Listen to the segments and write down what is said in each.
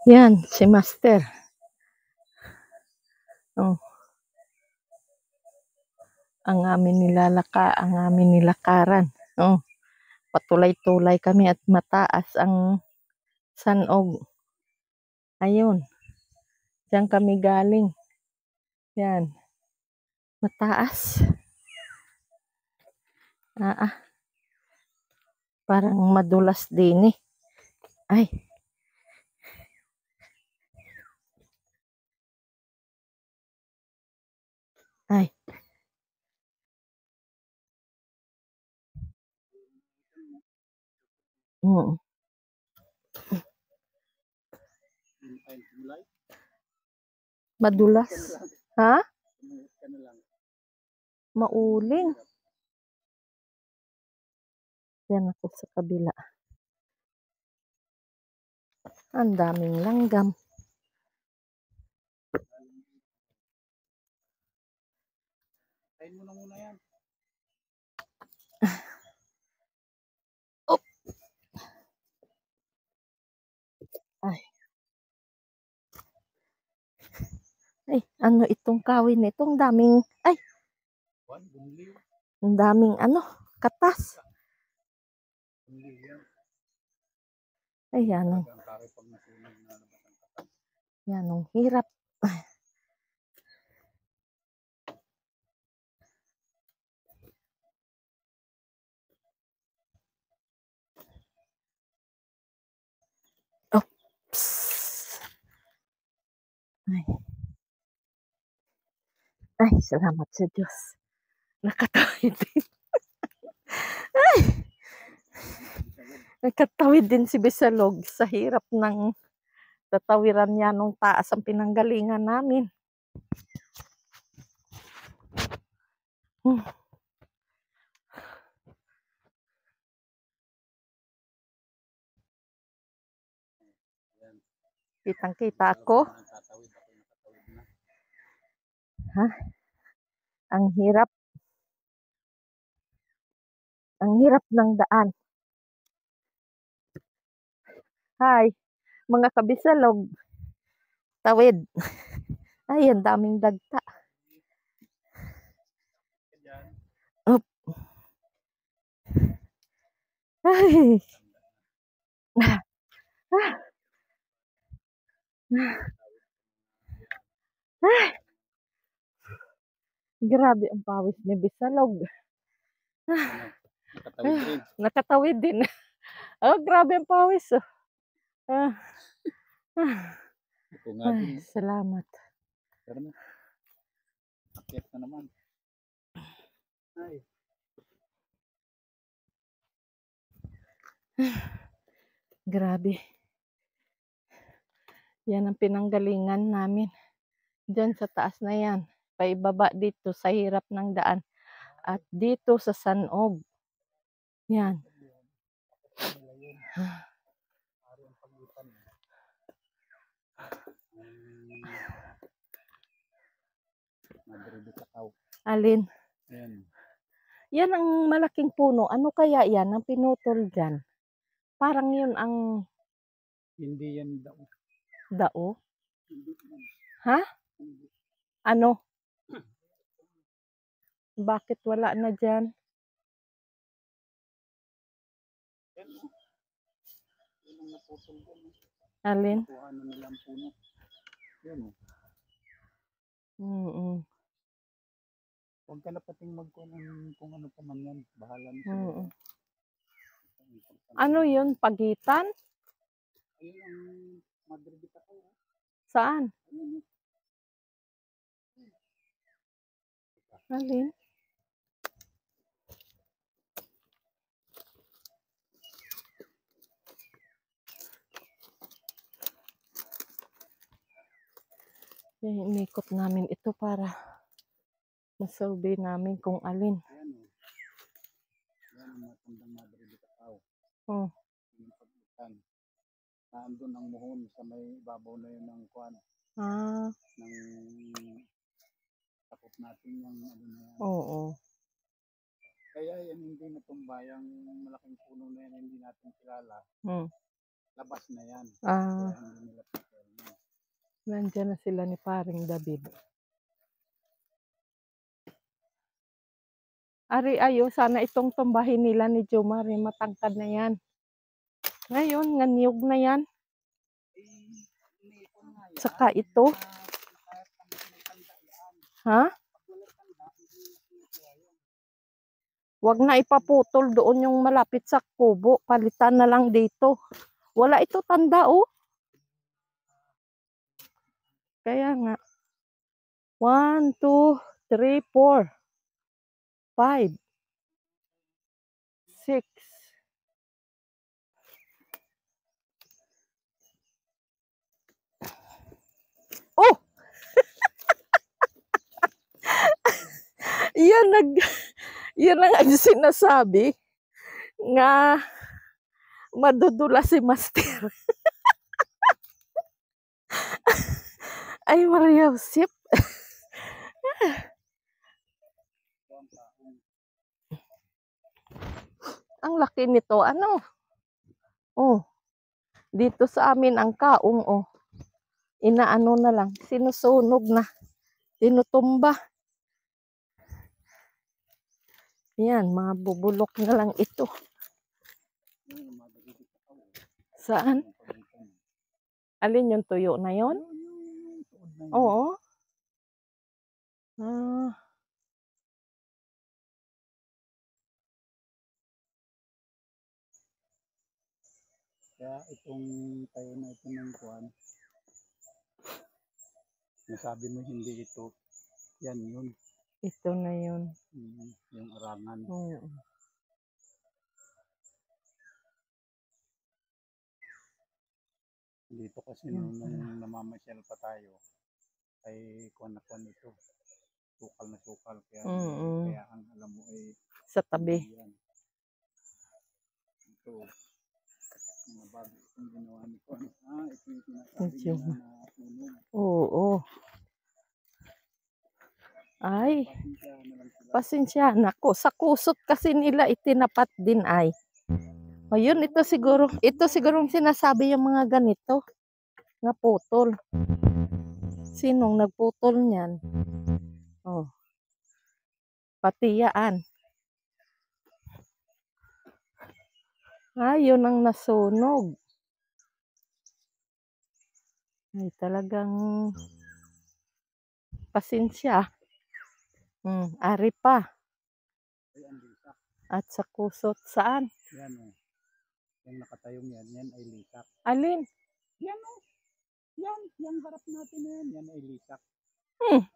Yan, si Master. Oh, ang aming nilakaran. Oh, patulay-tulay kami at mataas ang sanog. Ayun, diyan kami galing. Yan, mataas. Parang madulas din eh. Ay. Ay. Madulas. Ha? Mauling. Yan ako sa kabila. Ang daming langgam. Kain mo na muna yan. Oh. Ay. Ay, ano itong kawin nito? Ang daming, ay. Ang daming katas. Ay, yan. Yan, ang hirap. Oops. Ay, salamat sa Diyos. Nakatawid din. Ay! Nakatawid din si Bisalog sa hirap ng tatawiran niya nung taas ang pinanggalingan namin. Kitang-kita ako. Ha? Ang hirap. Ang hirap ng daan. Hi, mga kabisalog. Tawid. Ay, ang daming dagta. Up. Ay. Ay. Grabe ang pawis ni Bisalog. Nakatawid din. Oh, grabe ang pawis. Ay, salamat. Akyat na naman. Ay. Grabe. Yan ang pinanggalingan namin. Diyan sa taas na yan. Paibaba dito sa hirap ng daan. At dito sa sanog. Yan. Alin? Yan. Yan ang malaking puno. Ano kaya yan ang pinutol dyan? Parang yun ang... Hindi yan dao. Dao? Ha? Ano? Bakit wala na dyan? Alin? Huwag ka na pating magkunan kung ano pa man yan. Bahala na sila. Ano yun? Pagitan? Ayun ang Madrid ka. Saan? Alin? Inikot namin ito para masurvey namin kung alin. Yan ang matandang Madrid ka. Oh. Nandun ang muhon sa may babaw na yun ng kuwan. Ng takot natin yung ano na yan. Oo. Kaya yan hindi natumba yung malaking puno na yan hindi natin kilala. Labas na yan. Kaya hindi nila Nandiyan na sila ni paring David. Ari ayo, sana itong tumbahin nila ni Jomari, matangkad na yan. Ngayon, nganyog na yan. Saka ito. Ha? Wag na ipaputol doon yung malapit sa kubo. Palitan na lang dito. Wala ito tanda, oh. Kaya nga. 1, 2, 3, 4, 5, 6. Oh! Yan ang sinasabi nga madudula si Master. Ay, Maria Josep. Ang laki nito, ano? Oh, dito sa amin ang kaong, oh. Inaano na lang, sinusunog na. Tinutumba. Yan, mga bubulok na lang ito. Saan? Alin yung tuyo na yon? Oo. Ah. Kaya itong tayo na ito ng kuwan, nasabi mo hindi ito, yan yun. Ito na yun. Yung arangan. Oo. Dito kasi nung namamasyal pa tayo, ay kuwan na kuwan ito. Sukal na sukal. Kaya ang alam mo ay sa tabi. yan. Ito, mga bago itong ginawa ni Kuwan. Ito yung sinasabi niya na puno. Oo. Ay, pasensya na ko. Sa kusot kasi nila itinapat din ay. O yun, ito siguro yung sinasabi yung mga ganito. Nga putol. Sinong nagputol niyan? Oh. Patiyaan. Yun ang nasunog. Ay, talagang pasensya. Ari pa. At sa kusot saan? Yan o. Yung nakatayong yan ay lisak. Alin? Yan o. Yan harap natin na yan ay lisak.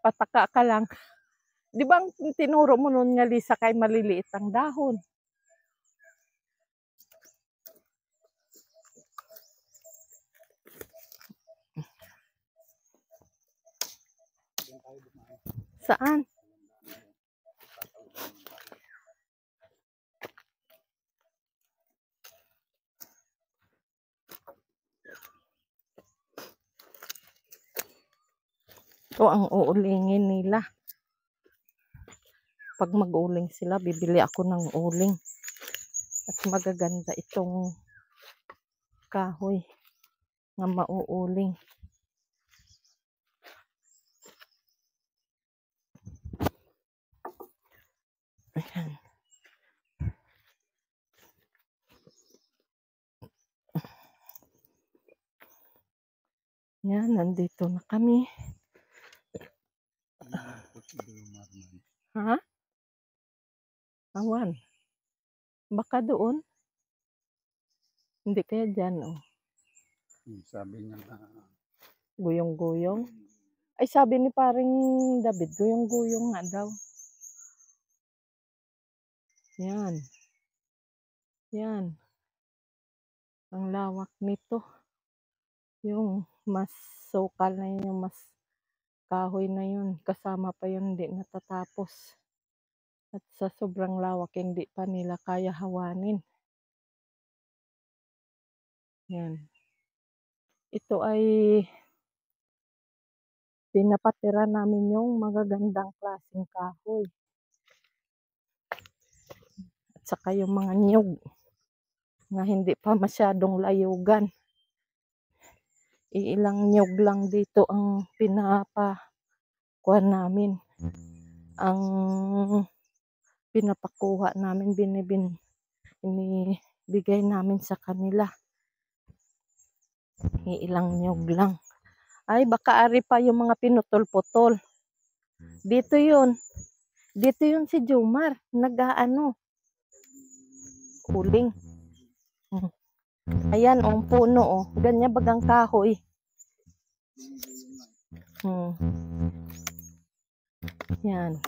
Pataka ka lang. Di ba tinuro mo nun nga lisak ay maliliit ang dahon? Saan? Ito ang uulingin nila. Pag mag-uling sila, bibili ako ng uling. At magaganda itong kahoy na mauuling. Ayan. Yan, nandito na kami. Ha? Awan. Baka doon. Hindi kaya dyan, oh. Sabi niya na Guyong-guyong. Ay, sabi ni paring David, guyong-guyong nga daw. Yan. Yan. Ang lawak nito. Yung mas sukal na yun, yung mas kahoy na yun. Kasama pa yun, hindi natatapos. At sa sobrang lawak, hindi pa nila kaya hawanin. Yan. Ito ay pinapatira namin yung magagandang klaseng kahoy. At saka yung mga niyog na hindi pa masyadong layugan. iilang nyug lang dito ang pinapakuha namin. Ang pinapakuha namin, inibigay namin sa kanila. Iilang nyug lang. Ay, baka ari pa yung mga pinutol-putol. Dito yun si Jomar, uling. Ayan, ang puno, ganyan bagang kahoy. Yan.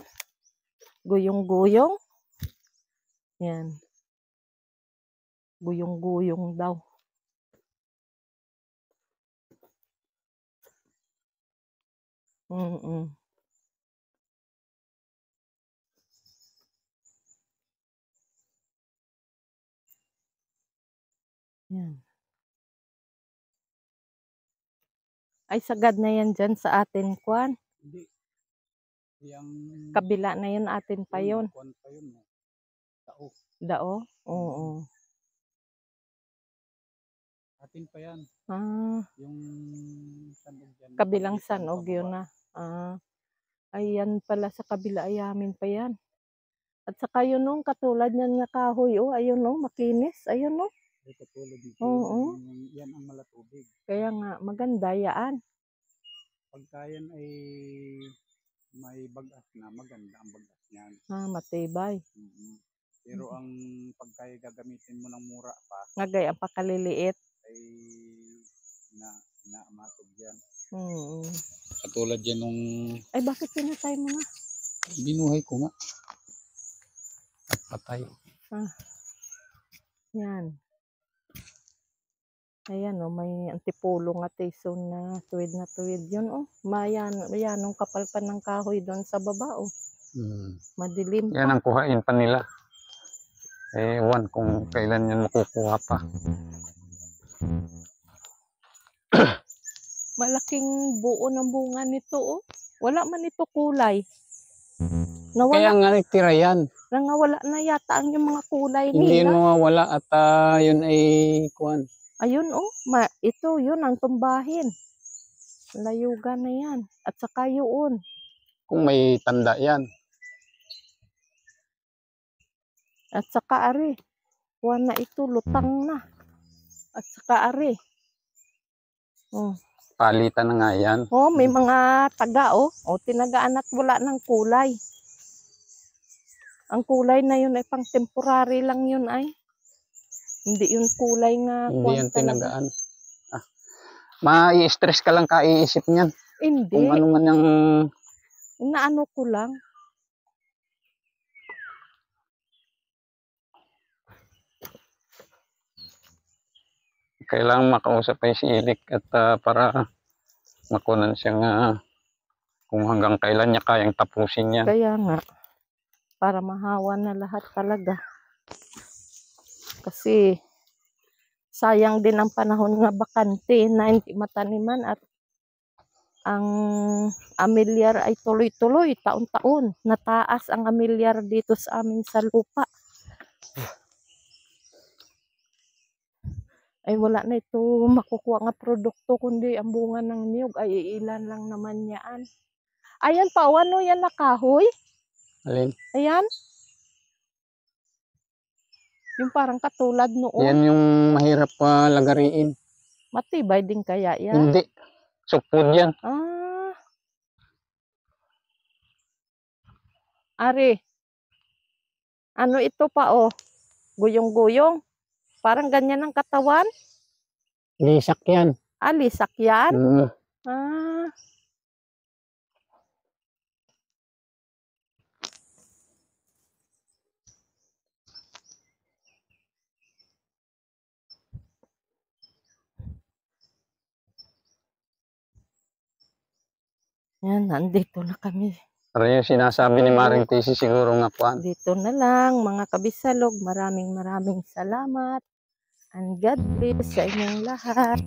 Guyong-guyong. Yan. Guyong-guyong daw. Yan. Ay, sagad na yan dyan sa atin, Kwan. Hindi. Yang kabila na yun, atin pa yun. Kwan pa yun. Dao. Dao? Oo. Atin pa yan. Yung sanog yan. Kabilang sanog yun na. Ayan pala sa kabila, ayamin pa yan. At saka yun katulad yan nga kahoy, ayun makinis, ayun Ay, katulad dito. Oo. Yan ang malatubig. Kaya nga, maganda yan. Pagka yan ay may bagas na, maganda ang bagas niyan. Matibay. Pero ang pagka gagamitin mo ng mura pa, ngagay ang pakaliliit, ay inaamasog yan. Katulad yan nung... Ay, bakit pinatay mo na? Binuhay ko nga. At patay. Yan. Ayan may antipolo nga teso na tuwid yun Mayan nung kapal pa ng kahoy doon sa baba Madilim pa. Yan ang kuhain pa nila. Ewan kung kailan yan makukuha pa. Malaking buo ng bunga nito Wala man ito kulay. Nawala. Kaya nga nagtira yan. Nangawala na yata ang yung mga kulay Hindi nila. Hindi mawawala at yun ay kuwan. Ayun ito yun ang tumbahin. Layugan na yan. At saka yun. Kung may tanda yan. At saka ari. Kuwan na ito, lutang na. At saka ari. Palitan na nga yan. May mga taga tinagaan at wala ng kulay. Ang kulay na yun ay pang temporary lang yun ay. Hindi yun kulay nga. Hindi yan tinagaan. Mai-stress ka lang kaiisip niyan. Hindi. Kung ano man yung... Inaano ko lang. Kailangan makausap ay si Eric at para makunan siyang kung hanggang kailan niya kayang tapusin yan. Kaya nga. Para mahawa na lahat talaga. Kasi sayang din ang panahon nga bakante na hindi mataniman at ang amilyar ay tuloy-tuloy, taon-taon. Nataas ang amilyar dito sa amin sa lupa. Ay wala na ito makukuha nga produkto kundi ang bunga ng niyog ay ilan lang naman yan. Ayan pa, yan na kahoy? Alin? Ayan. Yung parang katulad noon. Yan yung mahirap lagariin. Matibay din kaya yan? Hindi. Supod yan. Ari. Ano ito pa Guyong-guyong. Parang ganyan ang katawan. Lisak yan. Lisak yan? Yan, nandito na kami. Pero yung sinasabi ni Maring Tisi siguro nga po. Dito na lang mga kabisalog. Maraming salamat. And God bless sa inyong lahat.